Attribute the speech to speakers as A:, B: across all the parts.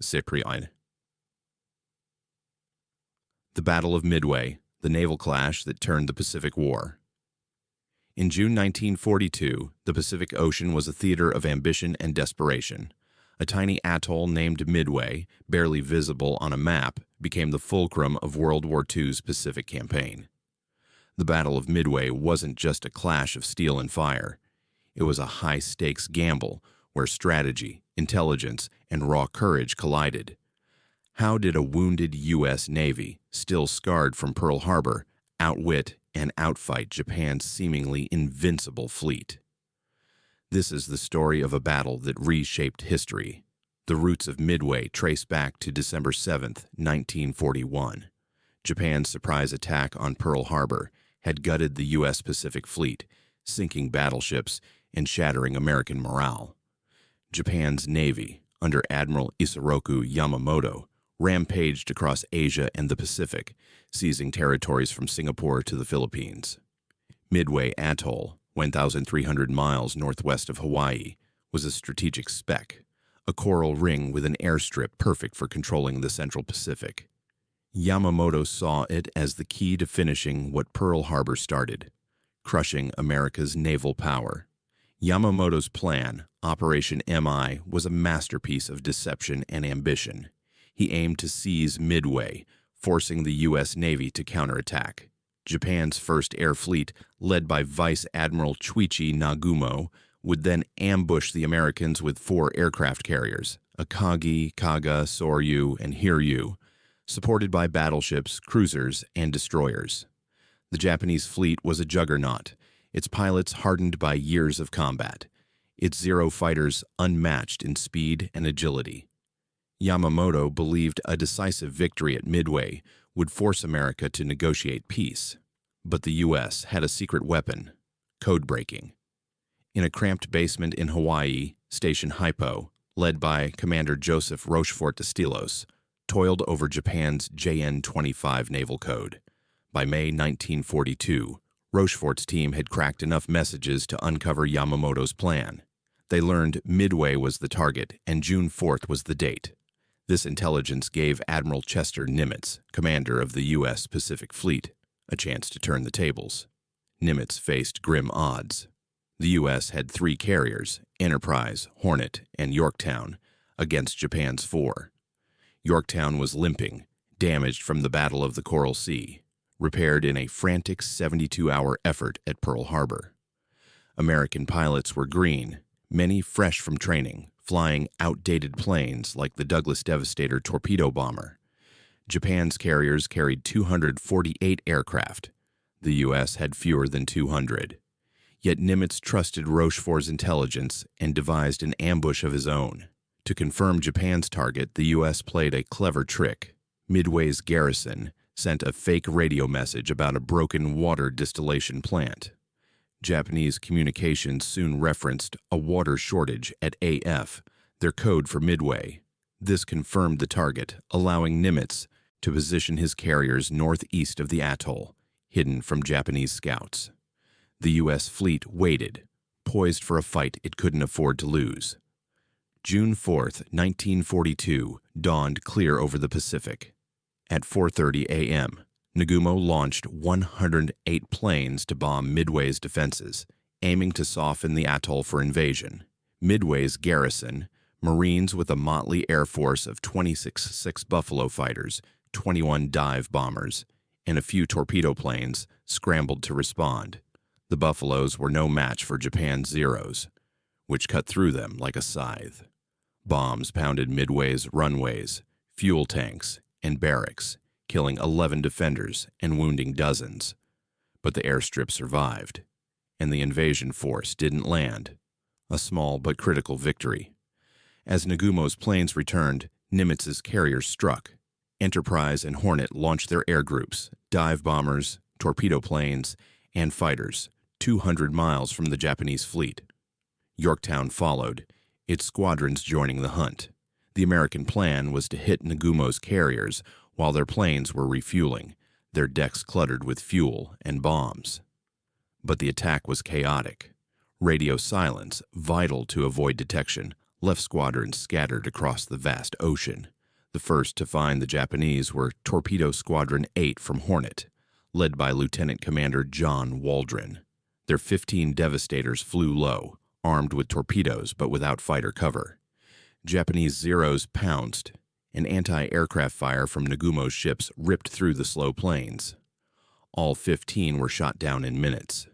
A: Cyprian. The Battle of Midway, the naval clash that turned the Pacific War. In June 1942, the Pacific Ocean was a theater of ambition and desperation. A tiny atoll named Midway, barely visible on a map, became the fulcrum of World War II's Pacific campaign. The Battle of Midway wasn't just a clash of steel and fire. It was a high-stakes gamble where strategy, intelligence, and raw courage collided. How did a wounded U.S. Navy, still scarred from Pearl Harbor, outwit and outfight Japan's seemingly invincible fleet? This is the story of a battle that reshaped history. The roots of Midway trace back to December 7, 1941. Japan's surprise attack on Pearl Harbor had gutted the U.S. Pacific Fleet, sinking battleships and shattering American morale. Japan's navy, under Admiral Yamamoto, rampaged across Asia and the Pacific, seizing territories from Singapore to the Philippines. Midway Atoll, 1,300 miles northwest of Hawaii, was a strategic speck, a coral ring with an airstrip perfect for controlling the Central Pacific. Yamamoto saw it as the key to finishing what Pearl Harbor started, crushing America's naval power. Yamamoto's plan, Operation MI, was a masterpiece of deception and ambition. He aimed to seize Midway, forcing the U.S. Navy to counterattack. Japan's First Air Fleet, led by Vice Admiral Chuichi Nagumo, would then ambush the Americans with 4 aircraft carriers, Akagi, Kaga, Soryu, and Hiryu, supported by battleships, cruisers, and destroyers. The Japanese fleet was a juggernaut, its pilots hardened by years of combat, its Zero fighters unmatched in speed and agility. Yamamoto believed a decisive victory at Midway would force America to negotiate peace. But the U.S. had a secret weapon, code-breaking. In a cramped basement in Hawaii, Station HYPO, led by Commander Joseph Rochefort toiled over Japan's JN-25 naval code. By May 1942, Rochefort's team had cracked enough messages to uncover Yamamoto's plan. They learned Midway was the target and June 4th was the date. This intelligence gave Admiral Nimitz, commander of the U.S. Pacific Fleet, a chance to turn the tables. Nimitz faced grim odds. The U.S. had 3 carriers, Enterprise, Hornet, and Yorktown, against Japan's 4. Yorktown was limping, damaged from the Battle of the Coral Sea, repaired in a frantic 72-hour effort at Pearl Harbor. American pilots were green, many fresh from training, flying outdated planes like the Douglas Devastator torpedo bomber. Japan's carriers carried 248 aircraft. The U.S. had fewer than 200. Yet Nimitz trusted Rochefort's intelligence and devised an ambush of his own. To confirm Japan's target, the U.S. played a clever trick. Midway's garrison sent a fake radio message about a broken water distillation plant. Japanese communications soon referenced a water shortage at AF, their code for Midway. This confirmed the target, allowing Nimitz to position his carriers northeast of the atoll, hidden from Japanese scouts. The U.S. fleet waited, poised for a fight it couldn't afford to lose. June 4th, 1942, dawned clear over the Pacific. At 4:30 a.m., Nagumo launched 108 planes to bomb Midway's defenses, aiming to soften the atoll for invasion. Midway's garrison, Marines with a motley air force of 26 Buffalo fighters, 21 dive bombers, and a few torpedo planes, scrambled to respond. The Buffaloes were no match for Japan's Zeros, which cut through them like a scythe. Bombs pounded Midway's runways, fuel tanks, and barracks, killing 11 defenders and wounding dozens. But the airstrip survived, and the invasion force didn't land. A small but critical victory. As Nagumo's planes returned, Nimitz's carriers struck. Enterprise and Hornet launched their air groups, dive bombers, torpedo planes, and fighters, 200 miles from the Japanese fleet. Yorktown followed, its squadrons joining the hunt. The American plan was to hit Nagumo's carriers while their planes were refueling, their decks cluttered with fuel and bombs. But the attack was chaotic. Radio silence, vital to avoid detection, left squadrons scattered across the vast ocean. The first to find the Japanese were Torpedo Squadron 8 from Hornet, led by Lieutenant Commander John Waldron. Their 15 Devastators flew low, armed with torpedoes but without fighter cover. Japanese Zeros pounced, and anti-aircraft fire from Nagumo's ships ripped through the slow planes. All 15 were shot down in minutes.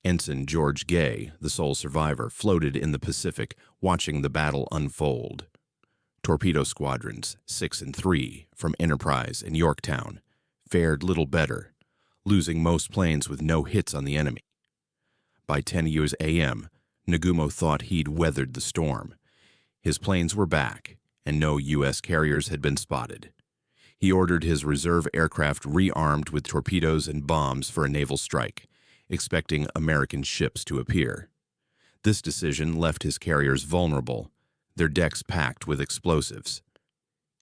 A: Ensign George Gay, the sole survivor, floated in the Pacific, watching the battle unfold. Torpedo Squadrons 6 and 3 from Enterprise and Yorktown fared little better, losing most planes with no hits on the enemy. By 10 a.m., Nagumo thought he'd weathered the storm. His planes were back, and no U.S. carriers had been spotted. He ordered his reserve aircraft rearmed with torpedoes and bombs for a naval strike, expecting American ships to appear. This decision left his carriers vulnerable, their decks packed with explosives.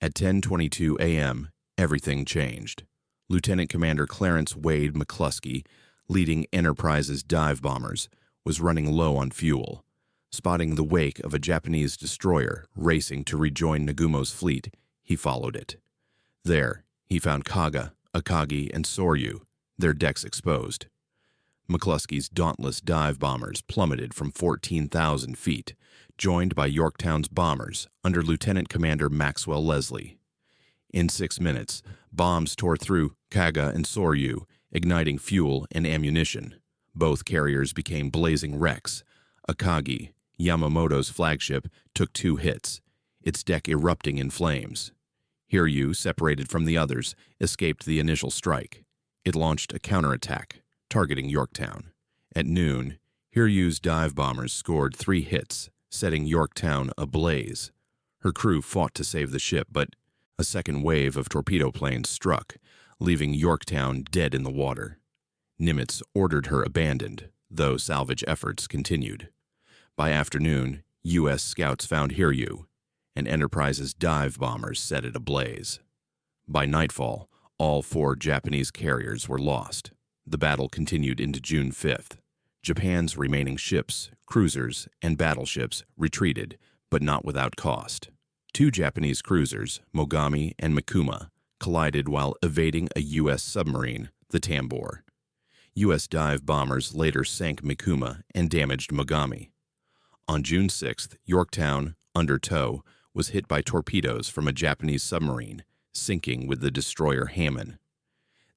A: At 10:22 a.m., everything changed. Lieutenant Commander Clarence Wade McClusky, leading Enterprise's dive bombers, was running low on fuel. Spotting the wake of a Japanese destroyer racing to rejoin Nagumo's fleet, he followed it. There, he found Kaga, Akagi, and Soryu, their decks exposed. McClusky's dauntless dive bombers plummeted from 14,000 feet, joined by Yorktown's bombers under Lieutenant Commander Maxwell Leslie. In 6 minutes, bombs tore through Kaga and Soryu, igniting fuel and ammunition. Both carriers became blazing wrecks. Akagi, Yamamoto's flagship, took 2 hits, its deck erupting in flames. Hiryu, separated from the others, escaped the initial strike. It launched a counterattack, targeting Yorktown. At noon, Hiryu's dive bombers scored 3 hits, setting Yorktown ablaze. Her crew fought to save the ship, but a second wave of torpedo planes struck, leaving Yorktown dead in the water. Nimitz ordered her abandoned, though salvage efforts continued. By afternoon, U.S. scouts found Hiryu, and Enterprise's dive bombers set it ablaze. By nightfall, all 4 Japanese carriers were lost. The battle continued into June 5th. Japan's remaining ships, cruisers, and battleships retreated, but not without cost. 2 Japanese cruisers, Mogami and Mikuma, collided while evading a U.S. submarine, the Tambor. U.S. dive bombers later sank Mikuma and damaged Mogami. On June 6th, Yorktown, under tow, was hit by torpedoes from a Japanese submarine, sinking with the destroyer Hammond.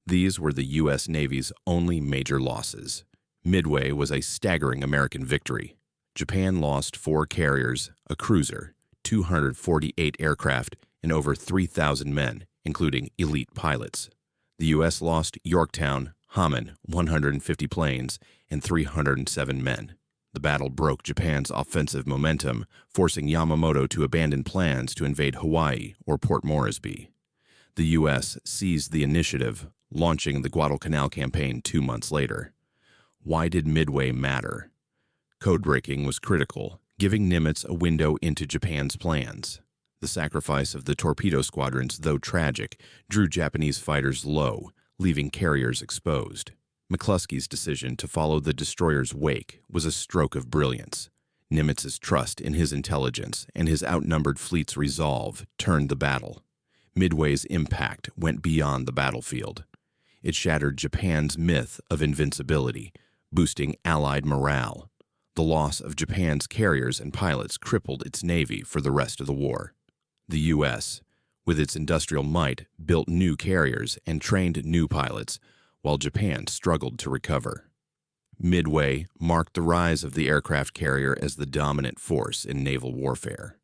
A: These were the U.S. Navy's only major losses. Midway was a staggering American victory. Japan lost 4 carriers, a cruiser, 248 aircraft, and over 3,000 men, including elite pilots. The U.S. lost Yorktown, Hammond, 150 planes, and 307 men. The battle broke Japan's offensive momentum, forcing Yamamoto to abandon plans to invade Hawaii or Port Moresby. The U.S. seized the initiative, launching the Guadalcanal campaign 2 months later. Why did Midway matter? Codebreaking was critical, giving Nimitz a window into Japan's plans. The sacrifice of the torpedo squadrons, though tragic, drew Japanese fighters low, leaving carriers exposed. McClusky's decision to follow the destroyer's wake was a stroke of brilliance. Nimitz's trust in his intelligence and his outnumbered fleet's resolve turned the battle. Midway's impact went beyond the battlefield. It shattered Japan's myth of invincibility, boosting Allied morale. The loss of Japan's carriers and pilots crippled its navy for the rest of the war. The U.S., with its industrial might, built new carriers and trained new pilots, while Japan struggled to recover. Midway marked the rise of the aircraft carrier as the dominant force in naval warfare,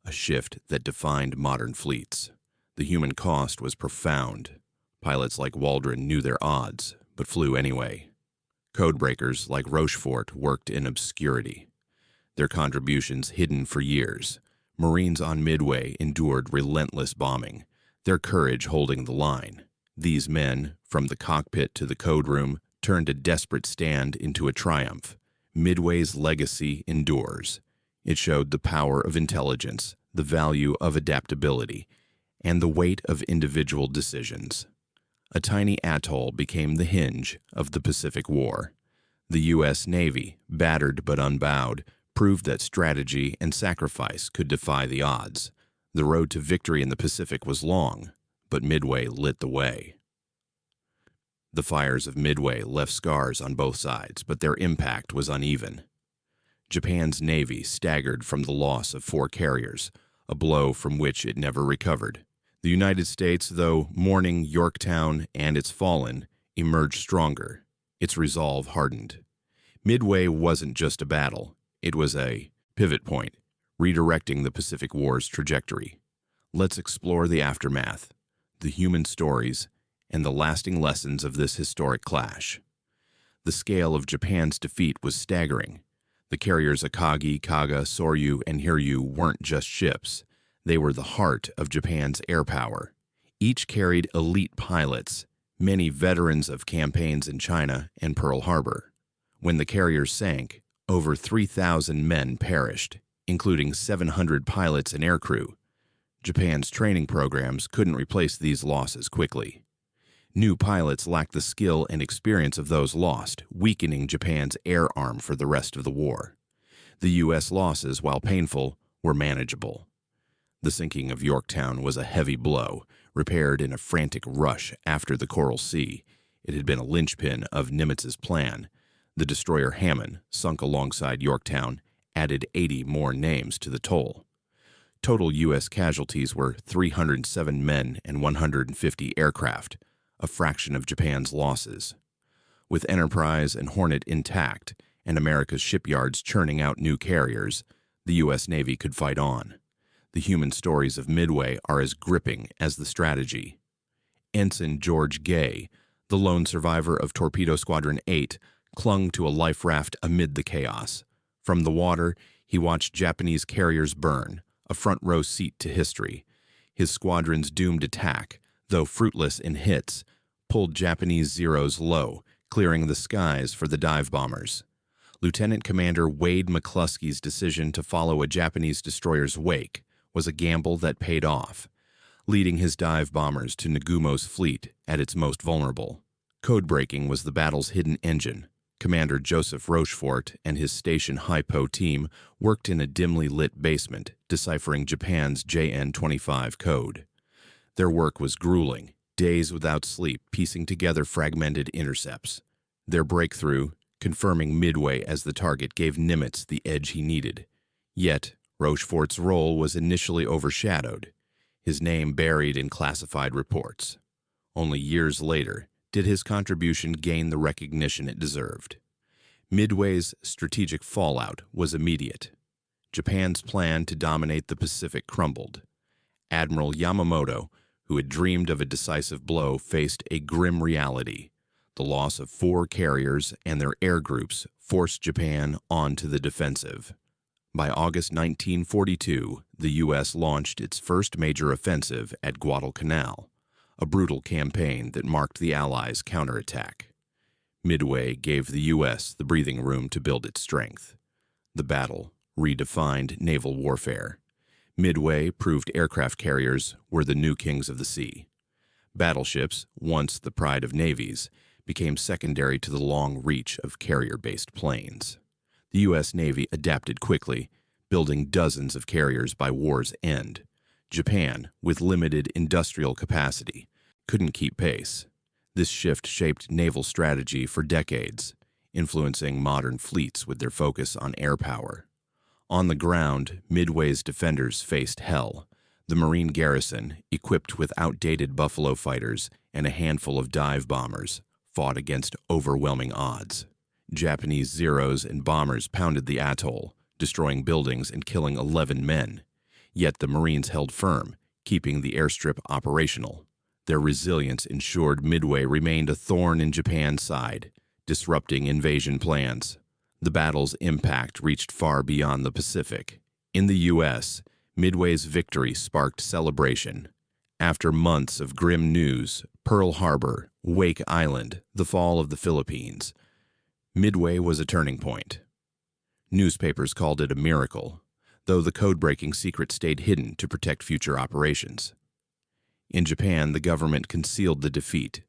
A: a shift that defined modern fleets. The human cost was profound. Pilots like Waldron knew their odds, but flew anyway. Codebreakers like Rochefort worked in obscurity, their contributions hidden for years. Marines on Midway endured relentless bombing, their courage holding the line. These men, from the cockpit to the code room, turned a desperate stand into a triumph. Midway's legacy endures. It showed the power of intelligence, the value of adaptability, and the weight of individual decisions. A tiny atoll became the hinge of the Pacific War. The U.S. Navy, battered but unbowed, proved that strategy and sacrifice could defy the odds. The road to victory in the Pacific was long, but Midway lit the way. The fires of Midway left scars on both sides, but their impact was uneven. Japan's navy staggered from the loss of 4 carriers, a blow from which it never recovered. The United States, though mourning Yorktown and its fallen, emerged stronger. Its resolve hardened. Midway wasn't just a battle. It was a pivot point, redirecting the Pacific War's trajectory. Let's explore the aftermath, the human stories, and the lasting lessons of this historic clash. The scale of Japan's defeat was staggering. The carriers Akagi, Kaga, Soryu, and Hiryu weren't just ships. They were the heart of Japan's air power. Each carried elite pilots, many veterans of campaigns in China and Pearl Harbor. When the carriers sank, over 3,000 men perished, including 700 pilots and aircrew. Japan's training programs couldn't replace these losses quickly. New pilots lacked the skill and experience of those lost, weakening Japan's air arm for the rest of the war. The U.S. losses, while painful, were manageable. The sinking of Yorktown was a heavy blow, repaired in a frantic rush after the Coral Sea. It had been a linchpin of Nimitz's plan. The destroyer Hammond, sunk alongside Yorktown, added 80 more names to the toll. Total U.S. casualties were 307 men and 150 aircraft, a fraction of Japan's losses. With Enterprise and Hornet intact and America's shipyards churning out new carriers, the U.S. Navy could fight on. The human stories of Midway are as gripping as the strategy. Ensign George Gay, the lone survivor of Torpedo Squadron 8, clung to a life raft amid the chaos. From the water, he watched Japanese carriers burn, a front-row seat to history. His squadron's doomed attack, though fruitless in hits, pulled Japanese Zeros low, clearing the skies for the dive bombers. Lieutenant Commander Wade McClusky's decision to follow a Japanese destroyer's wake was a gamble that paid off, leading his dive bombers to Nagumo's fleet at its most vulnerable. Codebreaking was the battle's hidden engine. Commander Joseph Rochefort and his Station HYPO team worked in a dimly lit basement, deciphering Japan's JN-25 code. Their work was grueling, days without sleep, piecing together fragmented intercepts. Their breakthrough, confirming Midway as the target, gave Nimitz the edge he needed. Yet, Rochefort's role was initially overshadowed, his name buried in classified reports. Only years later did his contribution gain the recognition it deserved. Midway's strategic fallout was immediate. Japan's plan to dominate the Pacific crumbled. Admiral Yamamoto, who had dreamed of a decisive blow, faced a grim reality. The loss of 4 carriers and their air groups forced Japan onto the defensive. By August 1942, the U.S. launched its first major offensive at Guadalcanal, a brutal campaign that marked the Allies' counterattack. Midway gave the U.S. the breathing room to build its strength. The battle redefined naval warfare. Midway proved aircraft carriers were the new kings of the sea. Battleships, once the pride of navies, became secondary to the long reach of carrier-based planes. The U.S. Navy adapted quickly, building dozens of carriers by war's end. Japan, with limited industrial capacity, couldn't keep pace. This shift shaped naval strategy for decades, influencing modern fleets with their focus on air power. On the ground, Midway's defenders faced hell. The Marine garrison, equipped with outdated Buffalo fighters and a handful of dive bombers, fought against overwhelming odds. Japanese Zeros and bombers pounded the atoll, destroying buildings and killing 11 men. Yet the Marines held firm, keeping the airstrip operational. Their resilience ensured Midway remained a thorn in Japan's side, disrupting invasion plans. The battle's impact reached far beyond the Pacific. In the U.S., Midway's victory sparked celebration. After months of grim news, Pearl Harbor, Wake Island, the fall of the Philippines, Midway was a turning point. Newspapers called it a miracle, though the code-breaking secret stayed hidden to protect future operations. In Japan, the government concealed the defeat,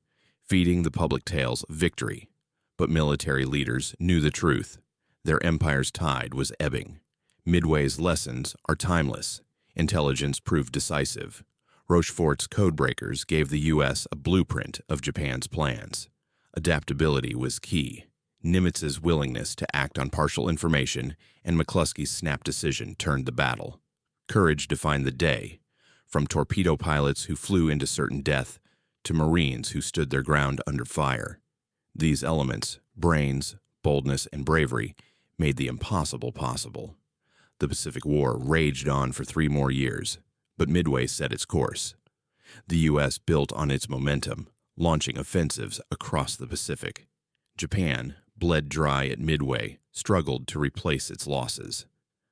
A: feeding the public tales of victory. But military leaders knew the truth. Their empire's tide was ebbing. Midway's lessons are timeless. Intelligence proved decisive. Rochefort's Codebreakers gave the U.S. a blueprint of Japan's plans. Adaptability was key. Nimitz's willingness to act on partial information and McClusky's snap decision turned the battle. Courage defined the day, from torpedo pilots who flew into certain death to Marines who stood their ground under fire. These elements, brains, boldness, and bravery, made the impossible possible. The Pacific War raged on for 3 more years, but Midway set its course. The U.S. built on its momentum, launching offensives across the Pacific. Japan, bled dry at Midway, struggled to replace its losses.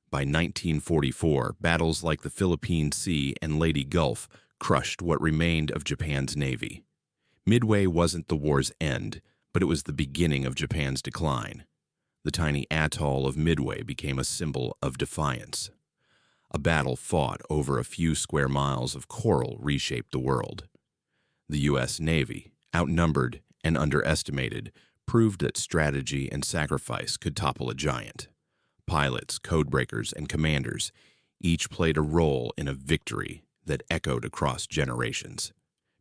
A: By 1944, battles like the Philippine Sea and Leyte Gulf crushed what remained of Japan's navy. Midway wasn't the war's end, but it was the beginning of Japan's decline. The tiny atoll of Midway became a symbol of defiance. A battle fought over a few square miles of coral reshaped the world. The U.S. Navy, outnumbered and underestimated, proved that strategy and sacrifice could topple a giant. Pilots, codebreakers, and commanders each played a role in a victory that echoed across generations.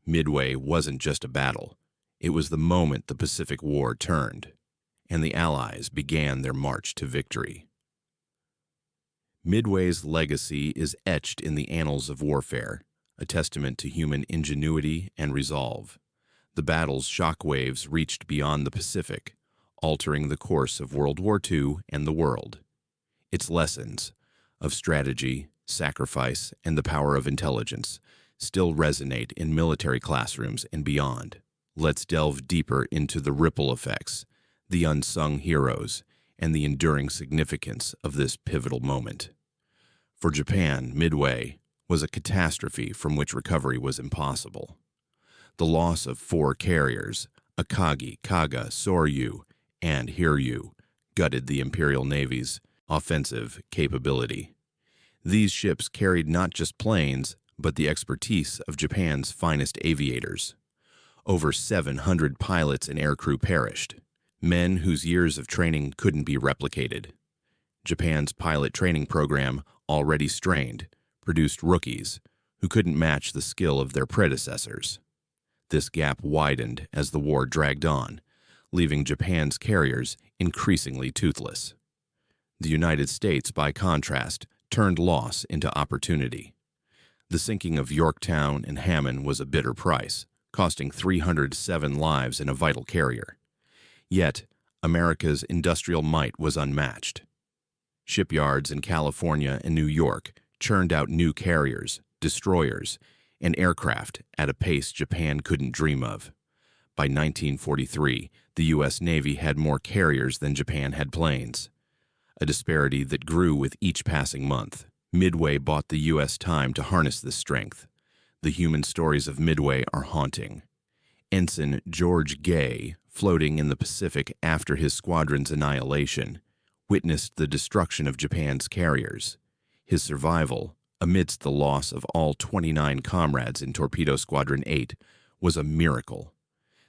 A: Midway wasn't just a battle. It was the moment the Pacific War turned, and the Allies began their march to victory. Midway's legacy is etched in the annals of warfare, a testament to human ingenuity and resolve. The battle's shockwaves reached beyond the Pacific, altering the course of World War II and the world. Its lessons of strategy, sacrifice, and the power of intelligence still resonate in military classrooms and beyond. Let's delve deeper into the ripple effects, the unsung heroes, and the enduring significance of this pivotal moment. For Japan, Midway was a catastrophe from which recovery was impossible. The loss of 4 carriers, Akagi, Kaga, Soryu, and Hiryu, gutted the Imperial Navy's offensive capability. These ships carried not just planes, but the expertise of Japan's finest aviators. Over 700 pilots and aircrew perished, men whose years of training couldn't be replicated. Japan's pilot training program, already strained, produced rookies who couldn't match the skill of their predecessors. This gap widened as the war dragged on, leaving Japan's carriers increasingly toothless. The United States, by contrast, turned loss into opportunity. The sinking of Yorktown and Hammond was a bitter price, costing 307 lives in a vital carrier. Yet, America's industrial might was unmatched. Shipyards in California and New York churned out new carriers, destroyers, and aircraft at a pace Japan couldn't dream of. By 1943, the U.S. Navy had more carriers than Japan had planes, a disparity that grew with each passing month. Midway bought the U.S. time to harness this strength. The human stories of Midway are haunting. Ensign George Gay, floating in the Pacific after his squadron's annihilation, witnessed the destruction of Japan's carriers. His survival, amidst the loss of all 29 comrades in Torpedo Squadron 8, was a miracle.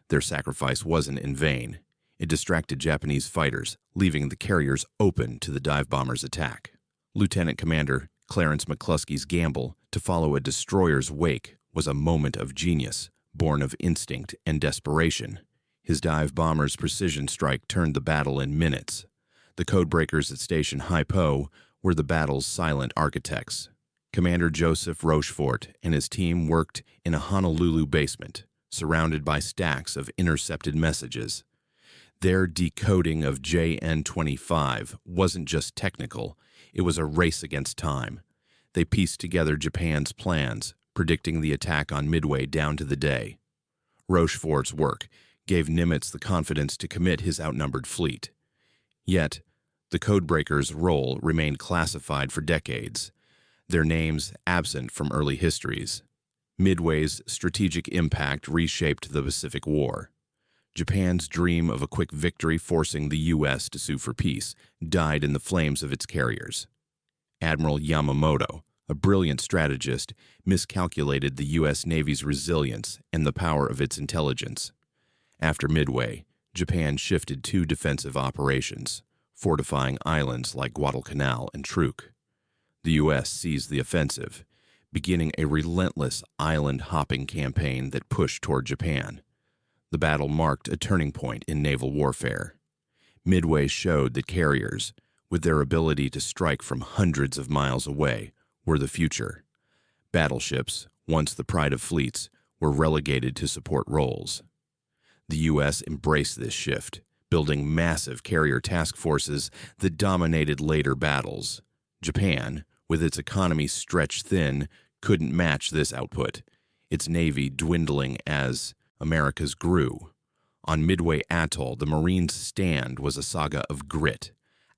A: Their sacrifice wasn't in vain. It distracted Japanese fighters, leaving the carriers open to the dive bombers' attack. Lieutenant Commander Clarence McClusky's gamble to follow a destroyer's wake was a moment of genius, born of instinct and desperation. His dive bomber's precision strike turned the battle in minutes. The Codebreakers at Station HYPO were the battle's silent architects. Commander Joseph Rochefort and his team worked in a Honolulu basement, surrounded by stacks of intercepted messages. Their decoding of JN-25 wasn't just technical, it was a race against time. They pieced together Japan's plans, predicting the attack on Midway down to the day. Rochefort's work gave Nimitz the confidence to commit his outnumbered fleet. Yet, the Codebreakers' role remained classified for decades, their names absent from early histories. Midway's strategic impact reshaped the Pacific War. Japan's dream of a quick victory forcing the U.S. to sue for peace died in the flames of its carriers. Admiral Yamamoto, a brilliant strategist, miscalculated the U.S. Navy's resilience and the power of its intelligence. After Midway, Japan shifted to defensive operations, fortifying islands like Guadalcanal and Truk. The U.S. seized the offensive, beginning a relentless island-hopping campaign that pushed toward Japan. The battle marked a turning point in naval warfare. Midway showed that carriers, with their ability to strike from hundreds of miles away, were the future. Battleships, once the pride of fleets, were relegated to support roles. The U.S. embraced this shift, building massive carrier task forces that dominated later battles. Japan, with its economy stretched thin, couldn't match this output, its navy dwindling as America's grew. On Midway Atoll, the Marines' stand was a saga of grit.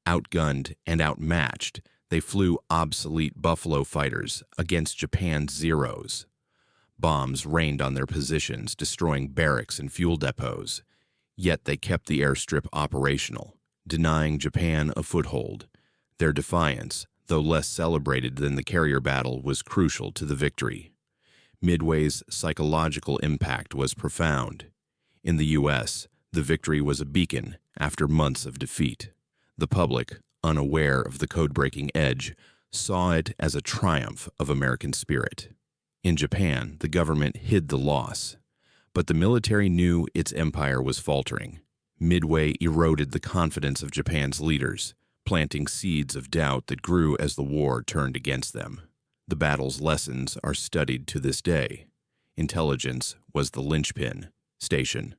A: Outgunned and outmatched, they flew obsolete Buffalo fighters against Japan's Zeros. Bombs rained on their positions, destroying barracks and fuel depots. Yet they kept the airstrip operational, denying Japan a foothold. Their defiance, though less celebrated than the carrier battle, was crucial to the victory. Midway's psychological impact was profound. In the U.S., the victory was a beacon after months of defeat. The public, unaware of the code-breaking edge, saw it as a triumph of American spirit. In Japan, the government hid the loss, but the military knew its empire was faltering. Midway eroded the confidence of Japan's leaders, planting seeds of doubt that grew as the war turned against them. The battle's lessons are studied to this day. Intelligence was the linchpin. Station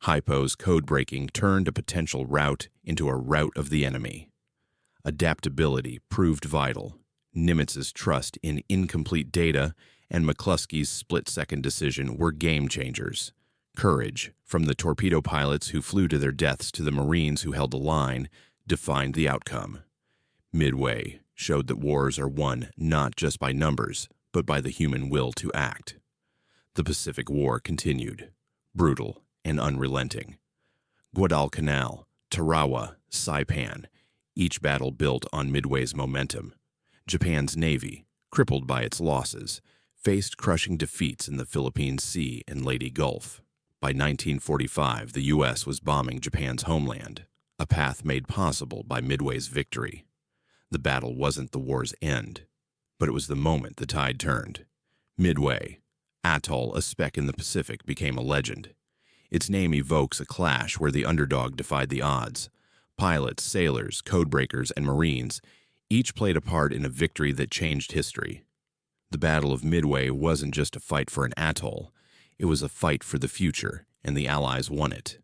A: HYPO's code-breaking turned a potential rout into a rout of the enemy. Adaptability proved vital. Nimitz's trust in incomplete data and McClusky's split-second decision were game-changers. Courage, from the torpedo pilots who flew to their deaths to the Marines who held the line, defined the outcome. Midway showed that wars are won not just by numbers, but by the human will to act. The Pacific War continued, brutal and unrelenting. Guadalcanal, Tarawa, Saipan, each battle built on Midway's momentum. Japan's navy, crippled by its losses, faced crushing defeats in the Philippine Sea and Leyte Gulf. By 1945, the U.S. was bombing Japan's homeland, a path made possible by Midway's victory. The battle wasn't the war's end, but it was the moment the tide turned. Midway, atoll a speck in the Pacific, became a legend. Its name evokes a clash where the underdog defied the odds. Pilots, sailors, codebreakers, and Marines each played a part in a victory that changed history. The Battle of Midway wasn't just a fight for an atoll. It was a fight for the future, and the Allies won it.